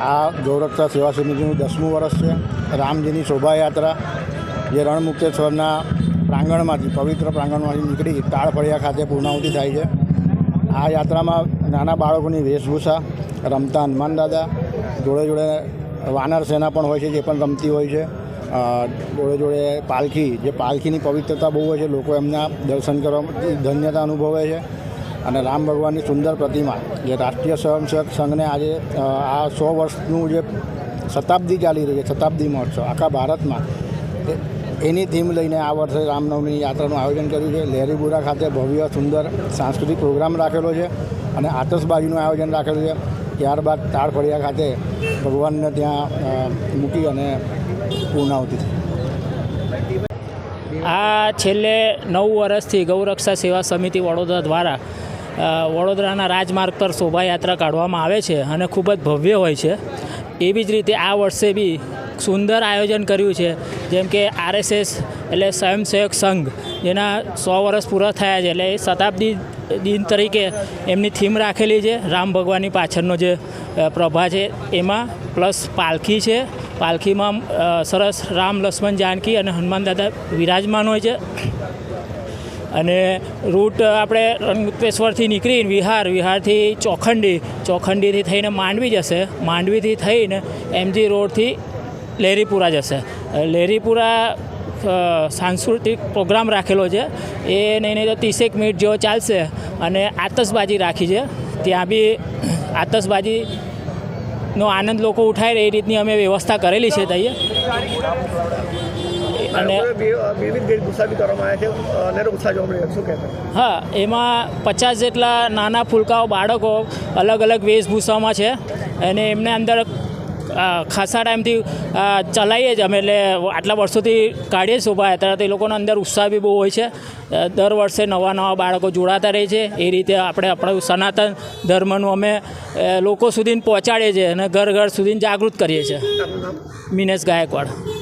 આ ગૌરક્ષા સેવા સમિતિનું 10મું વર્ષ છે। રામજીની શોભાયાત્રા જે રણમુક્તેશ્વરના પ્રાંગણમાંથી પવિત્ર પ્રાંગણમાંથી નીકળી તાળફળિયા ખાતે પૂર્ણાહુતિ થાય છે। આ યાત્રામાં નાના બાળકોની વેશભૂષા, રમતા હનુમાન દાદા, જોડે જોડે વાનર સેના પણ હોય છે, જે પણ રમતી હોય છે। જોડે જોડે પાલખી, જે પાલખીની પવિત્રતા બહુ હોય છે, લોકો એમના દર્શન કરવા ધન્યતા અનુભવે છે। અને રામ ભગવાનની સુંદર પ્રતિમા, જે રાષ્ટ્રીય સ્વયંસેવક સંઘને આજે આ 100 વર્ષનું જે શતાબ્દી ચાલી રહી છે, શતાબ્દી મહોત્સવ આખા ભારતમાં, એની થીમ લઈને આ વર્ષે રામનવમીની યાત્રાનું આયોજન કર્યું છે। લહેરીપુરા ખાતે ભવ્ય સુંદર સાંસ્કૃતિક પ્રોગ્રામ રાખેલો છે અને આતશબાજીનું આયોજન રાખેલું છે। ત્યારબાદ તાળફળિયા ખાતે ભગવાનને ત્યાં મૂકી અને પૂર્ણાહુતિ થઈ। આ છેલ્લે 9 વર્ષથી ગૌરક્ષા સેવા સમિતિ વડોદરા દ્વારા વડોદરાના રાજમાર્ગ પર શોભાયાત્રા કાઢવામાં આવે છે અને ખૂબ જ ભવ્ય હોય છે। એવી જ રીતે આ વર્ષે બી સુંદર આયોજન કર્યું છે, જેમ કે RSS એટલે સ્વયંસેવક સંઘ, જેના 100 વર્ષ પૂરા થયા છે, એટલે એ શતાબ્દી દિન તરીકે એમની થીમ રાખેલી છે। રામ ભગવાનની પાછળનો જે પ્રભા છે એમાં પ્લસ પાલખી છે। પાલખીમાં સરસ રામ, લક્ષ્મણ, જાનકી અને હનુમાન દાદા વિરાજમાન હોય છે। અને રૂટ આપણે રણમુક્તેશ્વરથી નીકળીને વિહારથી ચોખંડીથી થઈને માંડવી જશે, માંડવીથી થઈને MG રોડથી લહેરીપુરા જશે। લહેરીપુરા સાંસ્કૃતિક પ્રોગ્રામ રાખેલો છે, એ નહીં તો 30 મિનિટ જેવો ચાલશે અને આતશબાજી રાખી છે। ત્યાં બી આતશબાજીનો આનંદ લોકો ઉઠાય એ રીતની અમે વ્યવસ્થા કરેલી છે તઈએ। અને હા, એમાં 50 જેટલા નાના ફૂલકાઓ બાળકો અલગ અલગ વેશભૂષામાં છે અને એમને અંદર ખાસા ટાઈમથી ચલાવીએ જ અમે, એટલે આટલા વર્ષોથી કાઢીએ શોભાયાત્રા, તો એ લોકોનો અંદર ઉત્સાહ બી બહુ હોય છે। દર વર્ષે નવા બાળકો જોડાતા રહે છે। એ રીતે આપણે આપણું સનાતન ધર્મનું અમે લોકો સુધી પહોંચાડીએ છીએ અને ઘર સુધી જાગૃત કરીએ છીએ। મિનેશ ગાયકવાડ।